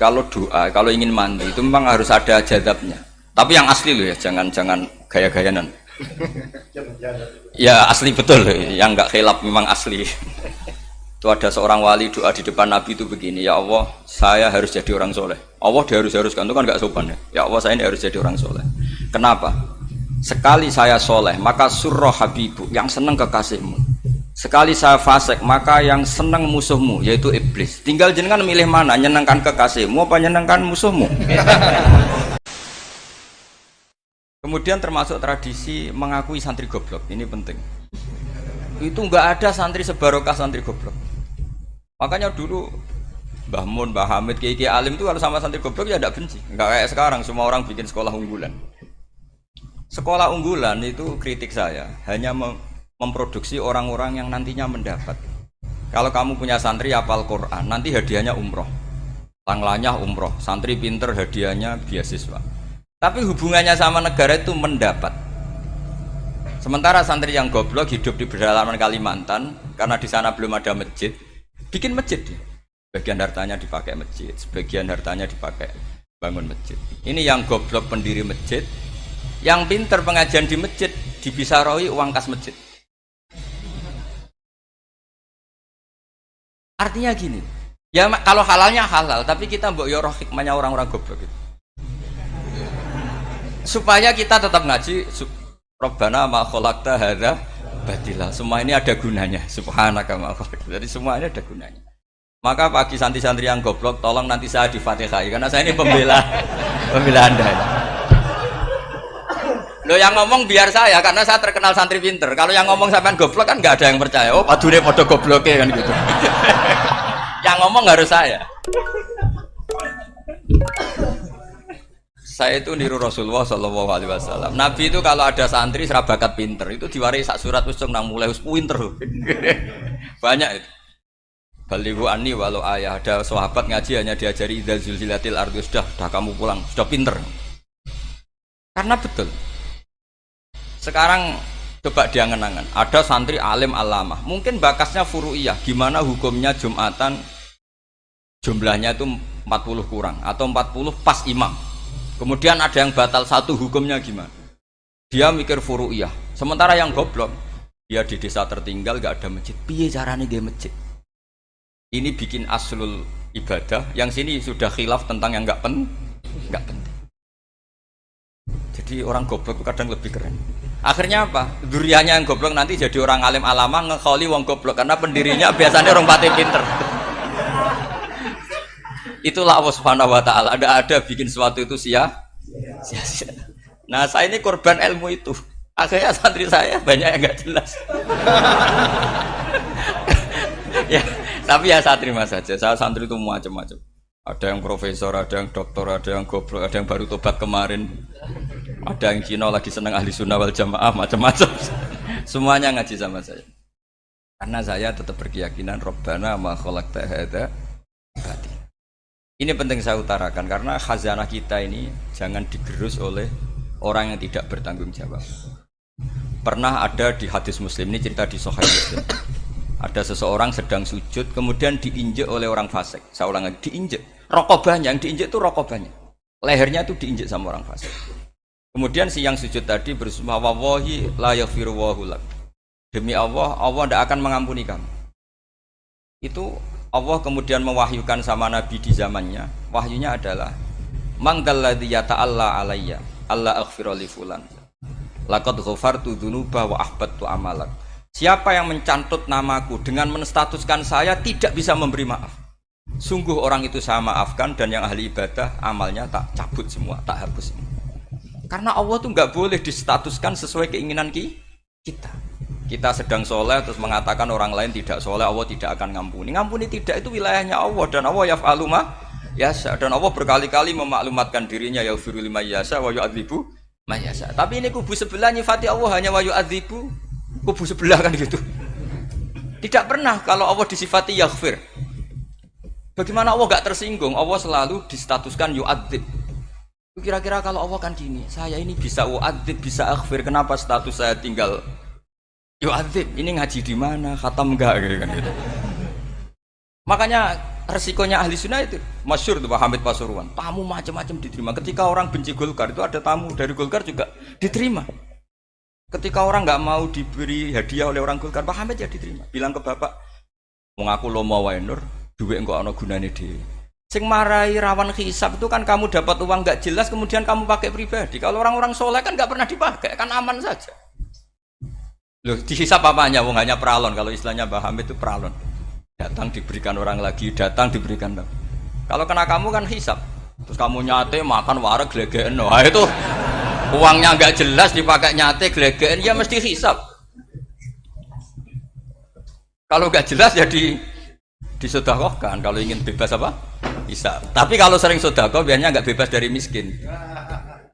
kalau doa, kalau ingin mandi itu memang harus ada jadabnya. Tapi yang asli loh ya, jangan gaya-gayanan. Ya asli betul, yang nggak khilaf memang asli. Itu ada seorang wali doa di depan Nabi itu begini, ya Allah, saya harus jadi orang soleh. Allah diharuskan itu kan nggak sopan ya. Ya Allah, saya ini harus jadi orang soleh. Kenapa? Sekali saya soleh, maka surroh habibu, yang seneng kekasihmu. Sekali saya fasik, maka yang seneng musuhmu, yaitu iblis. Tinggal jenengan milih mana, nyenengkan kekasihmu apa nyenengkan musuhmu. Kemudian termasuk tradisi mengakui santri goblok, ini penting. Itu nggak ada santri sebarokah santri goblok. Makanya dulu Mbah Mun, Mbah Hamid, Kiai Alim itu kalau sama santri goblok ya tidak benci. Nggak kayak sekarang semua orang bikin sekolah unggulan. Sekolah unggulan itu kritik saya hanya memproduksi orang-orang yang nantinya mendapat. Kalau kamu punya santri hafal Quran, nanti hadiahnya umroh, tanglanya umroh, santri pinter hadiahnya beasiswa. Tapi hubungannya sama negara itu mendapat. Sementara santri yang goblok hidup di pedalaman Kalimantan karena di sana belum ada masjid, bikin masjid. Sebagian hartanya dipakai masjid, sebagian hartanya dipakai bangun masjid. Ini yang goblok pendiri masjid, yang pinter pengajian di masjid dibisaroi uang kas masjid. Artinya gini, ya kalau halalnya halal, tapi kita mbok yoroh hikmahnya orang-orang goblok itu. Supaya kita tetap ngaji Rabbana ma khalaqta hadza batila. Semua ini ada gunanya. Subhanaka ma khalaqta. Jadi semua ini ada gunanya. Maka bagi santri-santri yang goblok, tolong nanti saya di-Fatihai karena saya ini pembela Anda. Loh yang ngomong biar saya karena saya terkenal santri pinter. Kalau yang ngomong sampean goblok kan nggak ada yang percaya. Oh, padune padha gobloke kan gitu. Yang ngomong harus saya. Saya itu niru Rasulullah Shallallahu Alaihi Wasallam. Nabi itu kalau ada santri serabakat pinter itu diwaris sak surat usung nang mulai pinter. Banyak itu. Balighu anni walau ayah, ada sahabat ngaji hanya diajari idza zulzilatil ardu, sudah kamu pulang, sudah pinter. Karena betul. Sekarang coba diangen-angen, ada santri alim alamah, mungkin bakasnya furu'iyah, gimana hukumnya Jumatan jumlahnya itu 40 kurang atau 40 pas imam. Kemudian ada yang batal satu, hukumnya gimana? Dia mikir furu'iyah. Sementara yang goblok, dia di desa tertinggal gak ada masjid. Piye caranya dia masjid? Ini bikin aslul ibadah. Yang sini sudah khilaf tentang yang gak penting. Jadi orang goblok itu kadang lebih keren. Akhirnya apa? Duriannya yang goblok nanti jadi orang alim alama ngekholi wong goblok karena pendirinya biasanya orang pati pinter. Itulah Allah Subhanahu wa taala. Ada bikin sesuatu itu sia-sia. Nah, saya ini korban ilmu itu. Akhirnya santri saya banyak yang enggak jelas. Ya, tapi ya saya terima saja. Saya santri itu macam-macam. Ada yang profesor, ada yang doktor, ada yang goblok, ada yang baru tobat kemarin. Ada yang Cina lagi senang ahli sunnah wal jamaah, macam-macam. Semuanya ngaji sama saya. Karena saya tetap berkeyakinan Rabbana ma khalaqta hadza batil. Ini penting saya utarakan karena khazanah kita ini jangan digerus oleh orang yang tidak bertanggung jawab. Pernah ada di hadis Muslim, ini cerita di Sahih Muslim. Ada seseorang sedang sujud kemudian diinjek oleh orang fasik. Saya ulang lagi, diinjek. Rokobahnya, yang diinjek itu rokobahnya. Lehernya itu diinjek sama orang fasik. Kemudian si yang sujud tadi bersumpah wallahi la yaghfiru wallahu lak. Demi Allah, Allah tidak akan mengampuni kamu. Itu Allah kemudian mewahyukan sama Nabi di zamannya. Wahyunya adalah manggalladzi yata'alla alayya alla aghfira li fulan laqad ghafartu dzunuba wa ahbattu amalak. Siapa yang mencantut namaku dengan menstatuskan saya tidak bisa memberi maaf, sungguh orang itu saya maafkan dan yang ahli ibadah amalnya tak cabut semua, tak hapus semua. Karena Allah tuh nggak boleh distatuskan sesuai keinginan kita. Kita sedang soleh terus mengatakan orang lain tidak soleh, Allah tidak akan ngampuni. Ngampuni tidak, itu wilayahnya Allah dan Allah yaf'alu ma yasha. Dan Allah berkali-kali memaklumatkan dirinya yaghfiru liman yasha wa yu'adzibu man yasha. Tapi ini kubu sebelah nyifati Allah hanya wa yu'adzibu, kubu sebelah kan gitu. Tidak pernah kalau Allah disifati yaghfir. Bagaimana Allah gak tersinggung? Allah selalu distatuskan yu'adzib. Kira-kira kalau Allah kan gini, saya ini bisa u'adzib, bisa aghfir, kenapa status saya tinggal yu'adzib? Ini ngaji di mana? Khatam enggak gitu kan gitu. Makanya resikonya ahli sunnah itu masyhur tuh Pak Hamid Pasuruan, tamu macam-macam diterima. Ketika orang benci Golkar itu ada tamu dari Golkar juga diterima. Ketika orang nggak mau diberi hadiah oleh orang Golkar, Pak Hamid ya diterima. Bilang ke bapak, mengaku lomo wae Nur, duit enggak ana gunane dhewe. Sing marai rawan hisab itu kan kamu dapat uang nggak jelas kemudian kamu pakai pribadi. Kalau orang-orang soleh kan nggak pernah dipakai, kan aman saja. Loh, dihisab apanya? Wong hanya pralon. Kalau istilahnya Mbah Hamid itu pralon. Datang diberikan orang lagi, datang diberikan lagi. Kalau kena kamu kan hisab. Terus kamu nyate makan wareg glegeken. Wah itu uangnya nggak jelas dipakai nyate glegeken ya mesti hisab. Kalau nggak jelas ya disedekahkan. Kalau ingin bebas apa? Hisab. Tapi kalau sering sedekah biasanya nggak bebas dari miskin.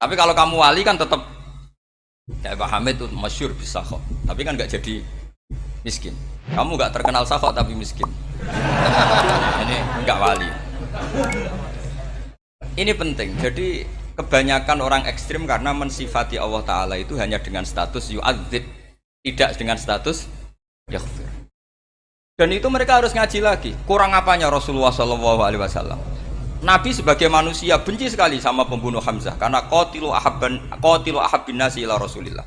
Tapi kalau kamu wali kan tetap ya Pak Hamid itu masyhur bisa kok. Tapi kan nggak jadi miskin. Kamu nggak terkenal sakok tapi miskin. Ini nggak wali. Ini penting. Jadi kebanyakan orang ekstrim karena mensifati Allah Ta'ala itu hanya dengan status yu'adzib, tidak dengan status yaghfir. Dan itu mereka harus ngaji lagi. Kurang apanya Rasulullah SAW? Nabi sebagai manusia benci sekali sama pembunuh Hamzah karena qatilu ahabbin nasi ila Rasulillah.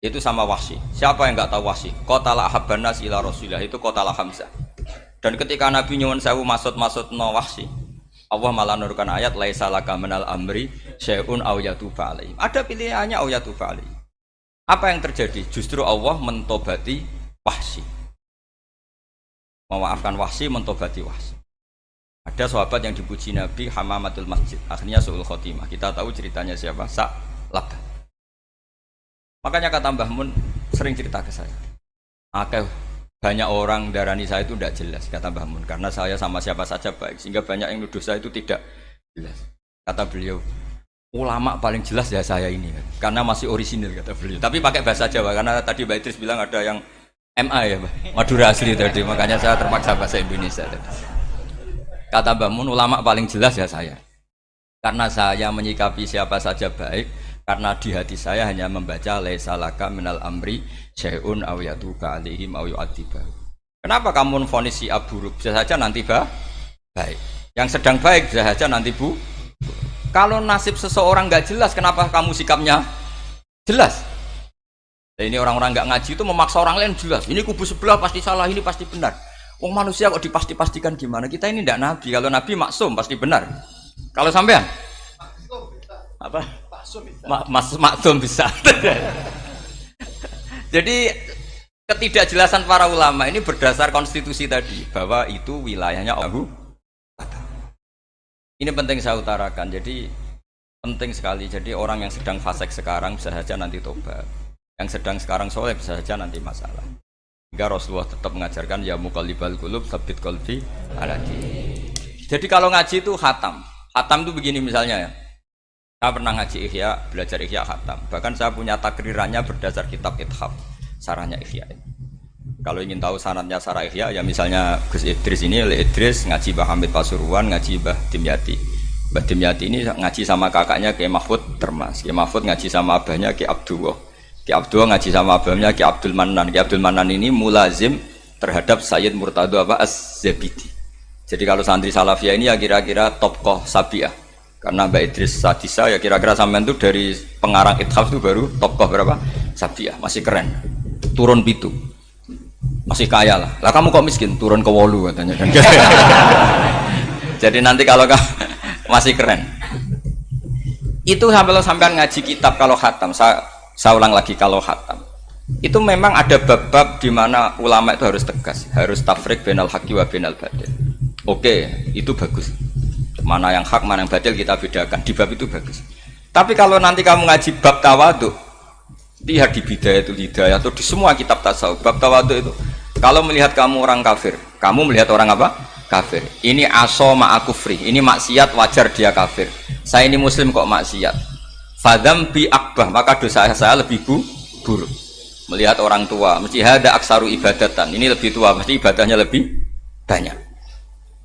Itu sama Wahsy. Siapa yang nggak tahu Wahsy? Qatala ahabban nasi ila Rasulillah, itu qatala Hamzah. Dan ketika Nabi nyuwun sewu maksud no Wahsy, Allah malah nurkan ayat laisa laka minal amri syai'un aw yatuba alaihim. Ada pilihannya aw yatuba alaihim. Apa yang terjadi? Justru Allah mentobati Wahsy. Memaafkan Wahsy, mentobati Wahsy. Ada sahabat yang dipuji Nabi Hamamatul Masjid, akhirnya su'ul khotimah. Kita tahu ceritanya siapa? Sa'labah. Makanya kata Mbah Mun sering cerita ke saya. Banyak orang darani saya itu tidak jelas, kata Mbah Mun, karena saya sama siapa saja baik, sehingga banyak yang nuduh saya itu tidak jelas. Kata beliau, ulama paling jelas ya saya ini, karena masih orisinil, kata beliau. Tapi pakai bahasa Jawa, karena tadi Mbak Idris bilang ada yang MA ya, Mbak, Madura asli tadi, makanya saya terpaksa bahasa Indonesia tadi. Kata Mbah Mun, ulama paling jelas ya saya, karena saya menyikapi siapa saja baik. Karena di hati saya hanya membaca laisa laka minal amri syai'un aw yatuba alaihim aw yu'adziba. Kenapa kamu vonis si buruk? Bisa saja nanti baik. Yang sedang baik bisa saja nanti bu. Kalau nasib seseorang nggak jelas, kenapa kamu sikapnya jelas? Nah, ini orang-orang nggak ngaji itu memaksa orang lain jelas. Ini kubu sebelah pasti salah, ini pasti benar. Wong manusia kok dipasti-pastikan gimana? Kita ini tidak nabi. Kalau nabi maksum pasti benar. Kalau sampean apa? Maksum bisa. Jadi ketidakjelasan para ulama ini berdasar konstitusi tadi bahwa itu wilayahnya Allah. Ini penting saya utarakan. Jadi penting sekali. Jadi orang yang sedang fasik sekarang bisa saja nanti tobat. Yang sedang sekarang soleh bisa saja nanti masalah. Hingga Rasulullah tetap mengajarkan ya muqallibal qulub tsabbit qalbi ala dinik. Jadi kalau ngaji itu khatam. Khatam itu begini misalnya ya. Saya pernah ngaji Ihya, belajar Ihya khatam. Bahkan saya punya takrirannya berdasar kitab Ithaf, sarahnya Ihya. Kalau ingin tahu sanadnya sarah Ihya, ya misalnya Gus Idris ini, oleh Idris ngaji Mbah Hamid Pasuruan, ngaji Mbah Dimyati. Mbah Dimyati ini ngaji sama kakaknya Kiai Mahfud Termas. Kiai Mahfud ngaji sama abahnya Kiai Abdullah. Kiai Abdullah ngaji sama abahnya Kiai Abdul Manan. Kiai Abdul Manan ini mulazim terhadap Sayyid Murtado Az-Zabidi. Jadi kalau santri Salafiyah ini ya kira-kira topkoh Sabiah. Karena Mbak Idris Sadisa ya kira-kira sampean itu dari pengarang Ithaf itu baru tokoh berapa? Sabiah, masih keren. Turun pitu. Masih kaya lah. Lah kamu kok miskin? Turun ke wolu katanya kan. Jadi nanti kalau masih keren. Itu sampean ngaji kitab kalau khatam. Saya ulang lagi kalau khatam. Itu memang ada bab-bab di mana ulama itu harus tegas, harus tafrik bainal haqqi wa bainal batil. Oke, itu bagus. Mana yang hak, mana yang batil kita bedakan. Di bab itu bagus. Tapi kalau nanti kamu ngaji bab tawadhu, lihat di Bidayatul Hidayah atau di semua kitab tasawuf, bab tawadhu itu, kalau melihat kamu orang kafir, kamu melihat orang apa? Kafir. Ini aso ma'akufri, ini maksiat wajar dia kafir. Saya ini muslim kok maksiat. Fadam bi akbah, maka dosa saya lebih buruk. Melihat orang tua, mesti ada aksaru ibadatan. Ini lebih tua, mesti ibadahnya lebih banyak.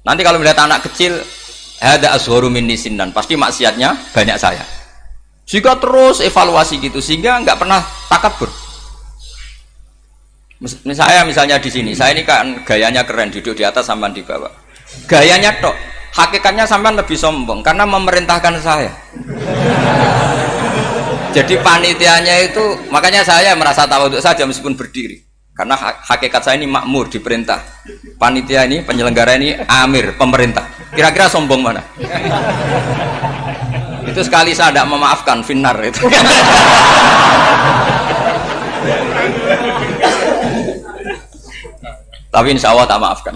Nanti kalau melihat anak kecil, ada asgharu minni sinnan, pasti maksiatnya banyak saya. Jika terus evaluasi gitu sehingga nggak pernah takabur. Misalnya di sini, saya ini kan gayanya keren, duduk di atas sampai di bawah. Gayanya tok. Hakikatnya sampean lebih sombong karena memerintahkan saya. Jadi panitianya itu, makanya saya merasa tawadhu saja meskipun berdiri. Karena hakikat saya ini makmur, diperintah. Panitia ini, penyelenggara ini amir, pemerintah. Kira-kira sombong mana? Itu sekali saya tidak memaafkan, finnar itu. Tapi insya Allah tak maafkan.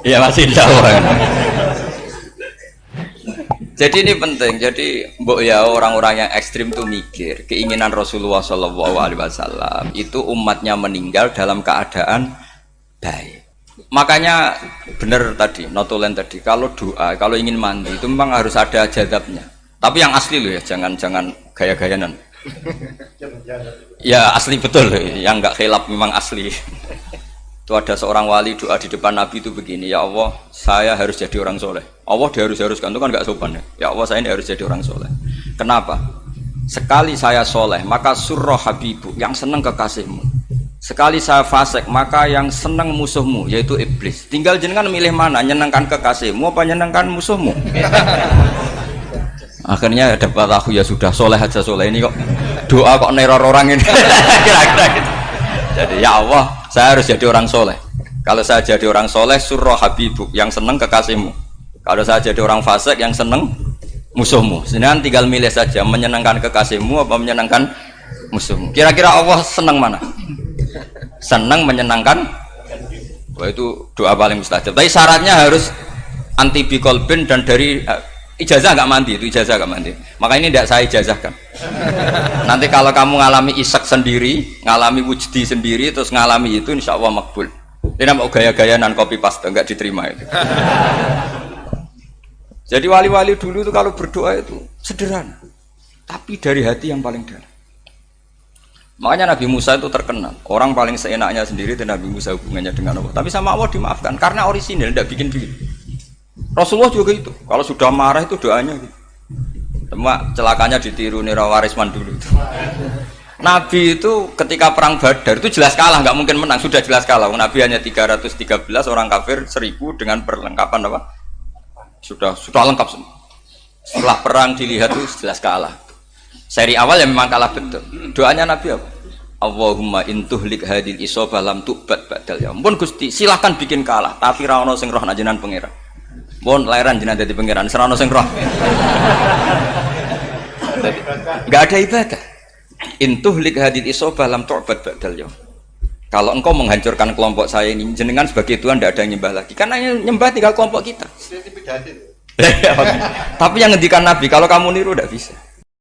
Iya masih insya Allah. Jadi ini penting. Jadi mbok ya orang-orang yang ekstrim tuh mikir keinginan Rasulullah SAW itu umatnya meninggal dalam keadaan baik. Makanya benar tadi, notulen tadi. Kalau doa, kalau ingin mandi itu memang harus ada jadabnya. Tapi yang asli loh ya, jangan gaya-gayanan. Ya asli betul, yang nggak khilaf memang asli. Itu ada seorang wali doa di depan Nabi itu begini, ya Allah saya harus jadi orang soleh. Allah diharuskan itu kan nggak sopan ya. Ya Allah saya ini harus jadi orang soleh. Kenapa? Sekali saya soleh maka surroh habibu, yang seneng kekasihmu. Sekali saya fasik maka yang seneng musuhmu, yaitu iblis. Tinggal jenengan milih mana, nyenengkan kekasihmu apa nyenengkan musuhmu. Akhirnya dapat aku ya sudah soleh aja, soleh ini kok doa kok neror orang ini. Kira-kira gitu. Jadi ya Allah saya harus jadi orang soleh. Kalau saya jadi orang soleh surroh habibuk, yang seneng kekasihmu. Kalau saya jadi orang fasik yang seneng musuhmu. Sedangkan tinggal milih saja, menyenangkan kekasihmu apa menyenangkan musuhmu. Kira-kira Allah seneng mana? Seneng menyenangkan. Wah itu doa paling mustajab. Tapi syaratnya harus anti bikolbin dan dari ijazah nggak mandi, itu ijazah nggak mandi. Maka ini tidak saya ijazahkan. Nanti kalau kamu ngalami isak sendiri, ngalami wujdi sendiri, terus ngalami itu, insya Allah makbul. Ini mau gaya-gaya nan copy paste nggak diterima itu. Jadi wali-wali dulu itu kalau berdoa itu sederhana, tapi dari hati yang paling dalam. Makanya Nabi Musa itu terkenal. Orang paling seenaknya sendiri dan Nabi Musa hubungannya dengan Allah. Tapi sama Allah dimaafkan karena orisinil, tidak bikin-bikin. Rasulullah juga itu. Kalau sudah marah itu doanya gitu. Cuma celakanya ditiru Nira Warisman dulu itu. Nabi itu ketika perang Badar itu jelas kalah, nggak mungkin menang, sudah jelas kalah. Nabi hanya 313, orang kafir 1000 dengan perlengkapan apa? Sudah lengkap semua. Setelah perang dilihat itu jelas kalah. Seri awal yang memang kalah betul. Doanya Nabi apa? Allahumma intuhlik hadil isobah lam tu'bad ba'dal yaum. Pun Gusti silahkan bikin kalah, tapi ra ono sing roh najenan pangeran. Bon lahiran jenazah di pangeran, serano sing roh. Enggak ada ibadah. Intuhlik hadil isobah lam tu'bad ba'dal yaum. Kalau engkau menghancurkan kelompok saya ini, jenengan sebagai Tuhan tidak ada yang nyembah lagi. Karena yang nyembah tinggal kelompok kita. Tapi yang ngendikan Nabi, kalau kamu niru tidak bisa.